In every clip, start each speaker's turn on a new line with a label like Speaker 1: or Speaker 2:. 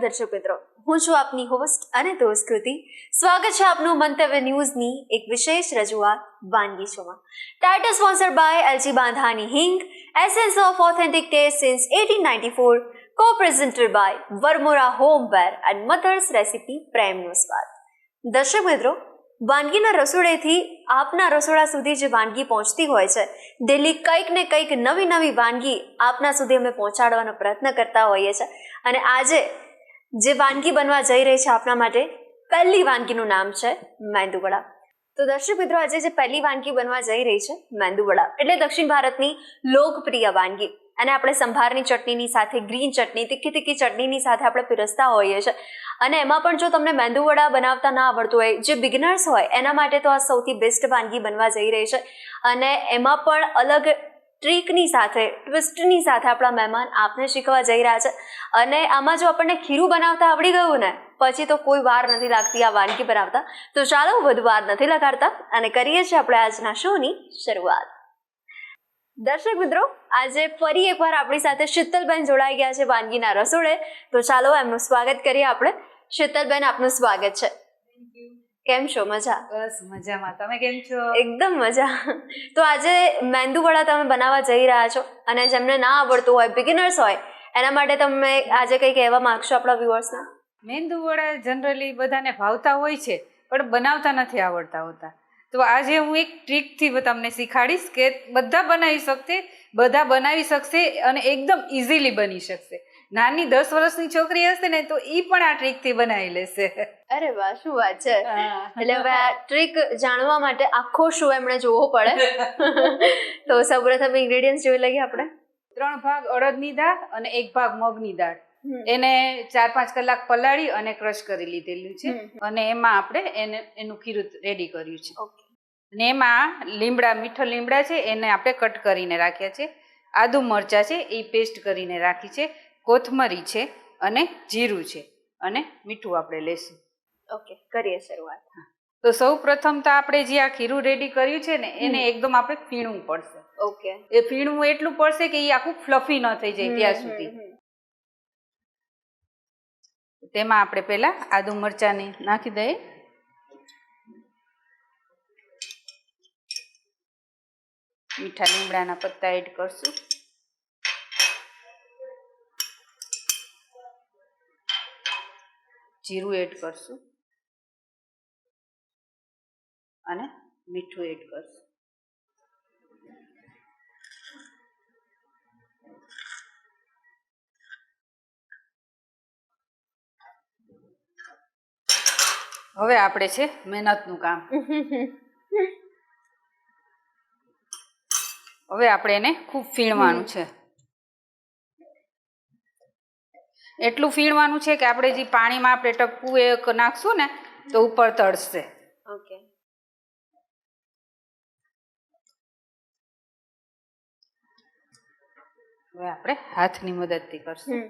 Speaker 1: દર્શક મિત્રો, હું છું આપની હોસ્ટ અને દોસ્ત કૃતિ. સ્વાગત છે આપનું મંતવ્ય ન્યૂઝની એક વિશેષ રજૂઆત વાનગી શોમાં. Title sponsored by LG Bandhani Hing, essence of authentic taste since 1894, co-presented by Varmora homeware and mother's recipe પ્રેમનો સ્વાદ. દર્શક મિત્રો, વાનગીના રસોડેથી આપના રસોડા સુધી જે વાનગી પહોંચતી હોય છે, ડેલી કંઈક ને કંઈક નવી નવી વાનગી આપના સુધી અમે પહોંચાડવાનો પ્રયત્ન કરતા હોઈએ છીએ. અને આજે જે વાનગી બનવા જઈ રહી છે આપના માટે, પહેલી વાનગીનું નામ છે મેંદુવડા. તો દર્શક મિત્રો, આજે જે પહેલી વાનગી બનવા જઈ રહી છે મેંદુવડા એટલે દક્ષિણ ભારતની લોકપ્રિય વાનગી. અને આપણે સંભારની ચટણીની સાથે, ગ્રીન ચટણી, તીખી તીખી ચટણીની સાથે આપણે પીરસતા હોઈએ છીએ. અને એમાં પણ જો તમને મેંદુવડા બનાવતા ના આવડતું હોય, જે બિગનર્સ હોય એના માટે તો આ સૌથી બેસ્ટ વાનગી બનવા જઈ રહી છે. અને એમાં પણ અલગ ટ્રીકની સાથે, ટ્વિસ્ટની સાથે આપણા મહેમાન આપને શીખવા જઈ રહ્યા છે. અને આમાં જો આપણને ખીરું બનાવતા આવડી ગયું ને, પછી તો કોઈ વાર નથી લાગતી આ વાનગી બનાવતા. તો ચાલો વધુ વાર નથી લગાડતા અને કરીએ છીએ આપણે આજના શોની શરૂઆત. દર્શક મિત્રો, આજે ફરી એકવાર આપણી સાથે શીતલબેન જોડાઈ ગયા છે વાનગીના રસોડે. તો ચાલો એમનું સ્વાગત કરીએ આપણે. શીતલબેન, આપનું સ્વાગત છે. કેમ છો? મજા?
Speaker 2: બસ મજામાં. તમે કેમ છો?
Speaker 1: એકદમ મજા. તો આજે મેંદુવડા તમે બનાવવા જઈ રહ્યા છો, અને જેમને ના આવડતું હોય, બિગિનર્સ હોય, એના માટે તમે આજે કંઈ કહેવા માંગશો આપણા વ્યુઅર્સને?
Speaker 2: મેંદુવડા જનરલી બધાને ભાવતા હોય છે, પણ બનાવતા નથી આવડતા હોતા. તો આજે હું એક ટ્રીકથી તમને શીખાડીશ કે બધા બનાવી શકશે અને એકદમ ઇઝીલી બની શકશે. નાની 10 વર્ષની છોકરી હશે ને તો એ પણ આ ટ્રીકથી બનાવી લેશે.
Speaker 1: અરે વાહ, શું વાત છે! એટલે હવે આ ટ્રીક જાણવા માટે આખો શો એમણે જોવો પડે. તો સૌપ્રથમ ઇન્ગ્રેડિયન્ટ્સ જોઈ લઈએ આપણે.
Speaker 2: 3 ભાગ અડદની દાળ અને 1 ભાગ મગની દાળ. એને 4-5 કલાક પલાળી અને ક્રશ કરી લીધેલું છે. અને એમાં આપણે એનું ખીરું રેડી કર્યું છે. અને એમાં મીઠો લીમડા છે, એને આપણે કટ કરીને રાખ્યા છે. આદુ મરચાં છે, એ પેસ્ટ કરીને રાખી છે. કોથમરી છે અને જીરું છે અને મીઠું આપણે લેશું.
Speaker 1: ઓકે, કરીએ શરૂઆત.
Speaker 2: તો સૌ પ્રથમ તો આપણે જે આ ખીરું રેડી કર્યું છે ને, એને એકદમ આપણે ફીણવું પડશે.
Speaker 1: ઓકે.
Speaker 2: એ ફીણવું એટલું પડશે કે એ આખું ફ્લફી ન થઈ જાય ત્યાં સુધી. તેમાં આપણે પહેલા આદુ મરચાંની નાખી દઈએ. મીઠા લીમડાના પત્તા એડ કરશું. જીરું એડ કરશું અને મીઠું એડ કરશું. હવે આપણે છે મહેનતનું કામ. હવે આપણે એને ખૂબ ફીણવાનું છે. એટલું ફીણવાનું છે કે આપણે જે પાણીમાં આપણે ટપકું એક નાખશું ને તો ઉપર તળશે.
Speaker 1: ઓકે.
Speaker 2: હવે આપણે હાથની મદદથી કરશું.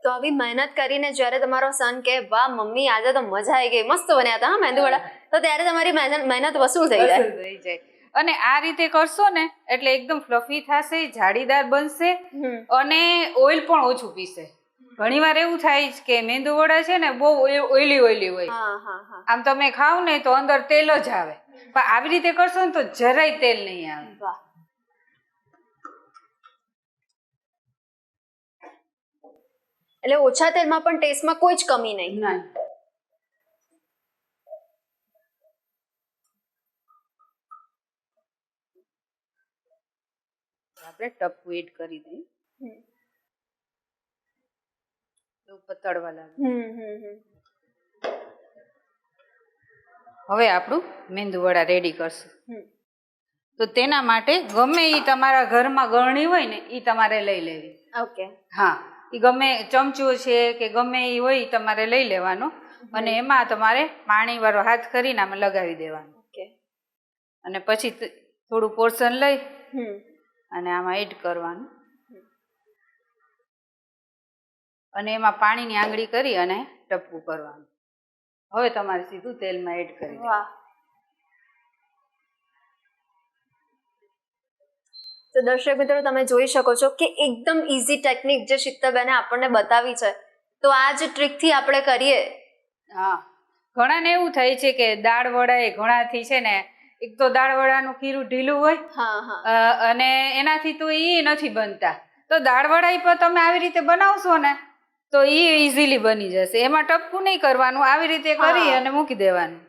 Speaker 1: તો આવી મહેનત કરીને જ્યારે તમારો સન કે વાહ મમ્મી આજે તો મજા આવી ગઈ, મસ્ત બન્યા હતા મેંદુવડા, તો ત્યારે તમારી મહેનત વસૂલ થઈ જાય.
Speaker 2: અને આ રીતે કરશો ને એટલે એકદમ ફ્લફી થશે, જાળીદાર બનશે અને ઓઇલ પણ ઓછું પીશે. ઘણીવાર એવું થાય કે મેંદુવડા છે ને બહુ ઓઇલી હોય. આમ તમે ખાવ ને તો અંદર તેલ જ આવે, પણ આવી રીતે કરશો ને તો જરાય તેલ નહીં આવે.
Speaker 1: વાહ. એટલે ઓછા તેલમાં પણ ટેસ્ટમાં કોઈ જ કમી નહીં.
Speaker 2: આપણે ટપકું એડ કરી દઈએ. ઉપર તળવા લાગે. હવે આપણું મેંદુવડા રેડી કરશું. તો તેના માટે ગમે એ તમારા ઘરમાં ગળણી હોય ને એ તમારે લઈ લેવી.
Speaker 1: ઓકે.
Speaker 2: હા, એ ગમે ચમચો છે કે ગમે એ હોય તમારે લઈ લેવાનો. અને એમાં તમારે પાણીવાળો હાથ કરીને આમાં લગાવી દેવાનો.
Speaker 1: ઓકે.
Speaker 2: અને પછી થોડું પોર્શન લઈ અને આમાં એડ કરવાનું. અને એમાં પાણીની આંગળી કરી અને ટપકું કરવાનું. હવે તમારે સીધું તેલમાં એડ કરી દેવાનું.
Speaker 1: તો દર્શક મિત્રો તમે જોઈ શકો છો કે એકદમ ઇઝી ટેકનિક જે શીતલબેને આપણને બતાવી છે, તો આ જ ટ્રીકથી આપણે કરીએ.
Speaker 2: હા, ઘણાને એવું થાય છે કે દાળ વડા એ ઘણાથી છે ને, એક તો દાળ વડાનું ખીરું ઢીલું હોય અને એનાથી તો એ નથી બનતા. તો દાળ વડા પણ તમે આવી રીતે બનાવશો ને તો એ ઇઝીલી બની જશે. એમાં ટપકું નહીં કરવાનું, આવી રીતે કરી અને મૂકી દેવાનું.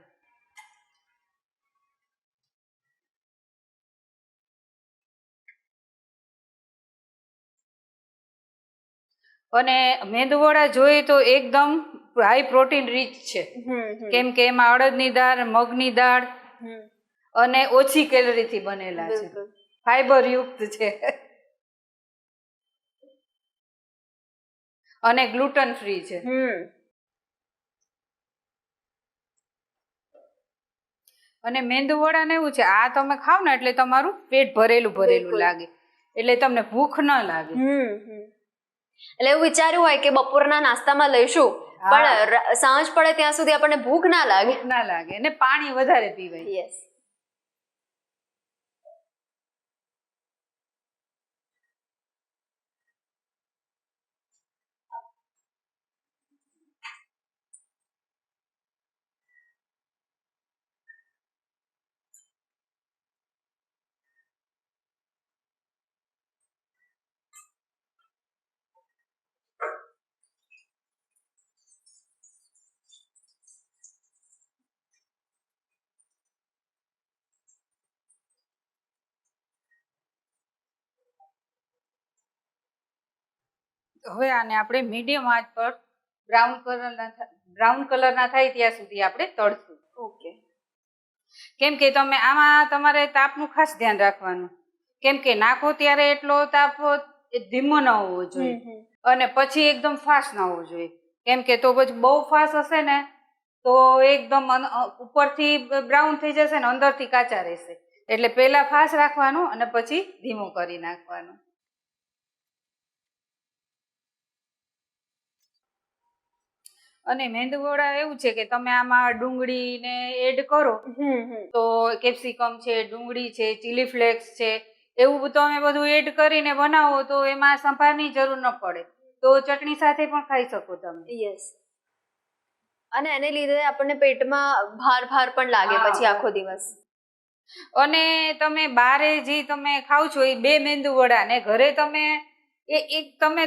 Speaker 2: અને મેંદુવડા જોઈએ તો એકદમ હાઈ પ્રોટીન રીચ છે, કેમ કે એમાં અડદની દાળ, મગની દાળ અને ઓછી કેલરીથી બનેલા છે, ફાઈબર યુક્ત છે અને ગ્લુટન ફ્રી છે. અને મેંદુવડાને એવું છે, આ તમે ખાવ ને એટલે તમારું પેટ ભરેલું લાગે, એટલે તમને ભૂખ ન લાગે.
Speaker 1: એટલે એવું વિચાર્યું હોય કે બપોરના નાસ્તામાં લઈશું, પણ સાંજ પડે ત્યાં સુધી આપણને ભૂખ ના લાગે.
Speaker 2: અને પાણી વધારે પીવાય.
Speaker 1: યસ.
Speaker 2: હવે આને આપણે મીડિયમ આંચ પર બ્રાઉન કલરના થાય ત્યાં સુધી આપણે તળશું.
Speaker 1: ઓકે.
Speaker 2: કેમ કે તમે આમાં તમારે તાપનું ખાસ ધ્યાન રાખવાનું, કેમ કે નાખો ત્યારે એટલો તાપ ધીમો ન હોવો જોઈએ અને પછી એકદમ ફાસ્ટ ન હોવો જોઈએ, કેમ કે તો પછી બહુ ફાસ્ટ હશે ને તો એકદમ ઉપરથી બ્રાઉન થઈ જશે ને અંદરથી કાચા રહેશે. એટલે પહેલા ફાસ્ટ રાખવાનું અને પછી ધીમો કરી નાખવાનું. અને મેંદુવડા એવું છે કે તમે આમાં ડુંગળીને એડ કરો તો કેપ્સિકમ છે, ડુંગળી છે, ચીલી ફ્લેક્સ છે, એવું તમે બધું એડ કરીને બનાવો તો એમાં સંભારની જરૂર ન પડે, તો ચટણી સાથે પણ ખાઈ શકો તમે.
Speaker 1: યસ. અને એને લીધે આપણને પેટમાં ભાર પણ લાગે પછી આખો દિવસ.
Speaker 2: અને તમે બારે જે તમે ખાવ છો એ 2 મેંદુવડા ને ઘરે તમે તમે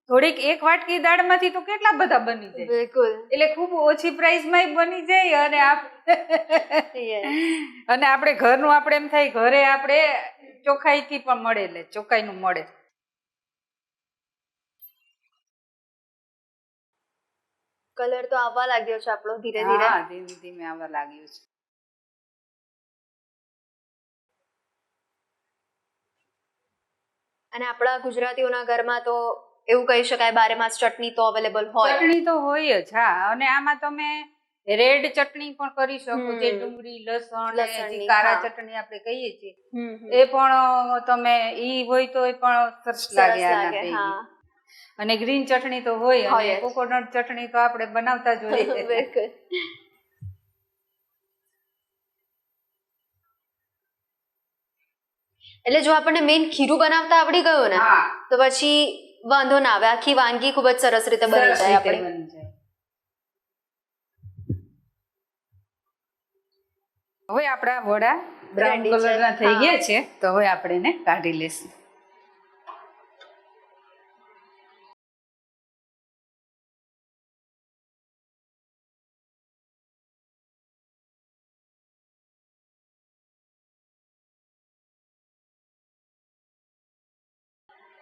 Speaker 2: થોડીક 1 વાટકી દાળમાંથી તો કેટલા બધા બની જાય.
Speaker 1: બિલકુલ.
Speaker 2: એટલે ખૂબ ઓછી પ્રાઇસમાં બની જાય અને અને આપણે ઘરનું આપણે એમ થાય ઘરે આપણે ચોખ્ખાઈથી પણ મળે, એટલે ચોખ્ખાઈનું મળે.
Speaker 1: કલર તો આવવા લાગ્યો છે આપણો ધીરે ધીરે.
Speaker 2: હા, ધીમે ધીમે આવવા લાગ્યો છે.
Speaker 1: અને આપણા ગુજરાતીઓના ઘરમાં તો એવું કહી શકાય બારેમાસ ચટણી તો અવેલેબલ હોય.
Speaker 2: ચટણી તો હોય જ. હા, અને આમાં તમે રેડ ચટણી પણ કરી શકો, જે ડુંગળી, લસણ, કાળા ચટણી આપણે કહીએ છીએ, એ પણ તમે ઈ હોય તો એ પણ સરસ લાગે. અને ગ્રીન ચટણી તો હોય, અને કોકોનટ ચટણી તો આપણે બનાવતા જ હોઈએ.
Speaker 1: એટલે જો આપણને મેઇન ખીરું બનાવતા આવડી ગયું ને તો પછી વાંધો ના આવે, આખી વાનગી ખૂબ જ સરસ રીતે બની જાય આપણી.
Speaker 2: હવે આપણા વડા બ્રાઉન કલરના થઈ ગયા છે, તો હવે આપણે એને કાઢી લેશું.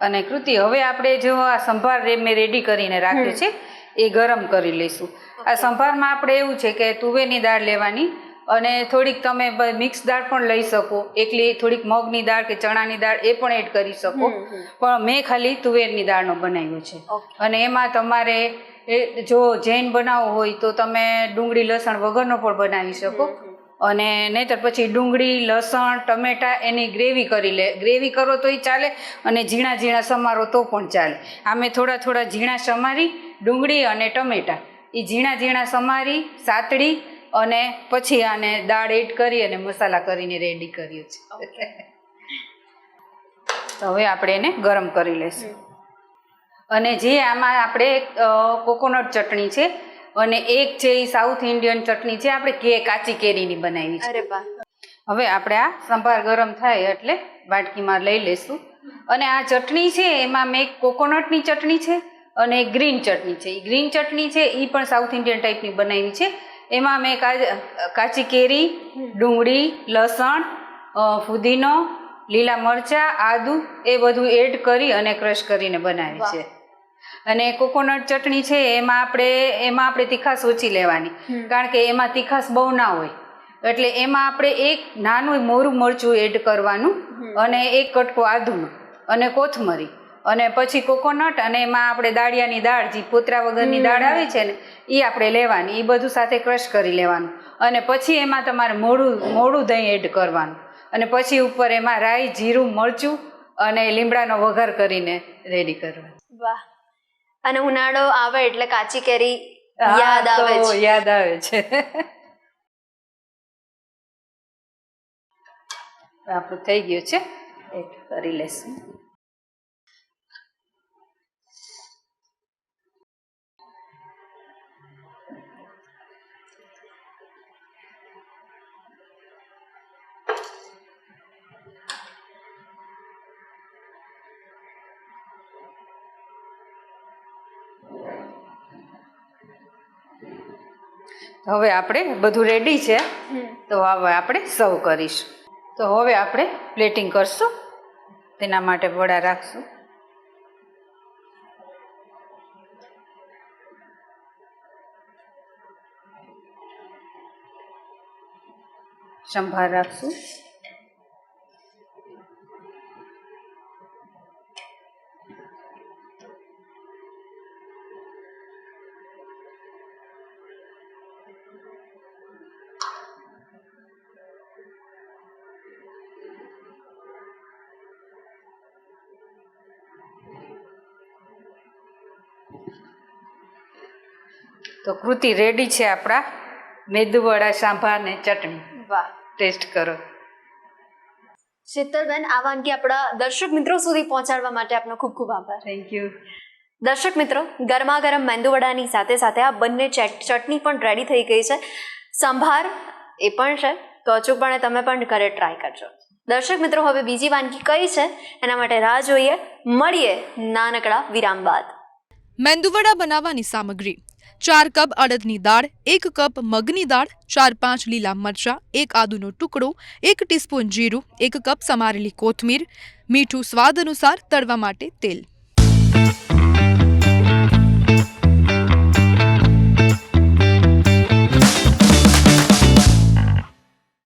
Speaker 2: અને કૃતિ, હવે આપણે જો આ સંભાર મેં રેડી કરીને રાખ્યું છે એ ગરમ કરી લઈશું. આ સંભારમાં આપણે એવું છે કે તુવેરની દાળ લેવાની અને થોડીક તમે મિક્સ દાળ પણ લઈ શકો, એકલી થોડીક મગની દાળ કે ચણાની દાળ એ પણ એડ કરી શકો, પણ મેં ખાલી તુવેરની દાળનો બનાવ્યો છે. અને એમાં તમારે જો જૈન બનાવવો હોય તો તમે ડુંગળી લસણ વગરનો પણ બનાવી શકો, અને નહીંતર પછી ડુંગળી, લસણ, ટમેટા એની ગ્રેવી કરો તોય ચાલે, અને ઝીણા ઝીણા સમારો તો પણ ચાલે. આમે થોડા ઝીણા સમારી ડુંગળી અને ટમેટા એ ઝીણા ઝીણા સમારી સાતળી અને પછી આને દાળ એડ કરી અને મસાલા કરીને રેડી કર્યું છે. તો હવે આપણે એને ગરમ કરી લઈશું. અને જે આમાં આપણે કોકોનટ ચટણી છે અને એક છે એ સાઉથ ઇન્ડિયન ચટણી છે, આપણે કાચી કેરીની બનાવી છે.
Speaker 1: અરે વાહ.
Speaker 2: હવે આપણે આ સંભાર ગરમ થાય એટલે વાટકીમાં લઈ લઈશું. અને આ ચટણી છે એમાં મેં કોકોનટની ચટણી છે અને ગ્રીન ચટણી છે. એ ગ્રીન ચટણી છે એ પણ સાઉથ ઇન્ડિયન ટાઈપની બનાવી છે. એમાં મેં કાચી કેરી, ડુંગળી, લસણ, ફુદીનો, લીલા મરચાં, આદુ એ બધું એડ કરી અને ક્રશ કરીને બનાવી છે. અને કોકોનટ ચટણી છે એમાં આપણે તીખાશ ઓછી લેવાની, કારણ કે એમાં તીખાશ બહુ ના હોય. એટલે એમાં આપણે એક નાનું મોરું મરચું એડ કરવાનું અને એક કટકો આદુનું અને કોથમરી અને પછી કોકોનટ, અને એમાં આપણે દાળિયાની દાળ, જે પોતરા વગરની દાળ આવે છે ને, એ આપણે લેવાની. એ બધું સાથે ક્રશ કરી લેવાનું. અને પછી એમાં તમારે મોડું દહીં એડ કરવાનું. અને પછી ઉપર એમાં રાઈ, જીરું, મરચું અને લીમડાનો વઘાર કરીને રેડી કરવાનું.
Speaker 1: વાહ. અને ઉનાળો આવે એટલે કાચી કેરી યાદ આવે
Speaker 2: છે. આપણું થઈ ગયું છે, એડ કરી લઈશું. હવે આપણે બધું રેડી છે, તો હવે આપણે સર્વ કરીશું. તો હવે આપણે પ્લેટિંગ કરશું. તેના માટે વડા રાખશું. સંભાર રાખશું. તો કૃતિ રેડી છે આપણા મેદુવડા, સાંભાર ને ચટણી.
Speaker 1: વાહ.
Speaker 2: ટેસ્ટ કરો.
Speaker 1: શીતલબેન, આ વાનગી આપણા દર્શક મિત્રો સુધી પહોંચાડવા માટે આપનો ખૂબ ખૂબ આભાર.
Speaker 2: Thank you.
Speaker 1: દર્શક મિત્રો, ગરમા ગરમ મેંદુવડાની સાથે સાથે આ બંને ચટણી પણ રેડી થઈ ગઈ છે, સંભાર એ પણ છે. તો અચૂકપણે તમે પણ ઘરે ટ્રાય કરજો. દર્શક મિત્રો, હવે બીજી વાનગી કઈ છે એના માટે રાહ જોઈએ. મળીએ નાનકડા વિરામ બાદ.
Speaker 3: મેંદુવડા બનાવવાની સામગ્રી: 4 કપ અડદની દાળ, 1 કપ મગની દાળ, 4-5 લીલા મરચાં, 1 આદુનો ટુકડો, 1 ટીસ્પૂન જીરું, 1 કપ સમારેલી કોથમીર, મીઠું સ્વાદ અનુસાર, તળવા માટે તેલ.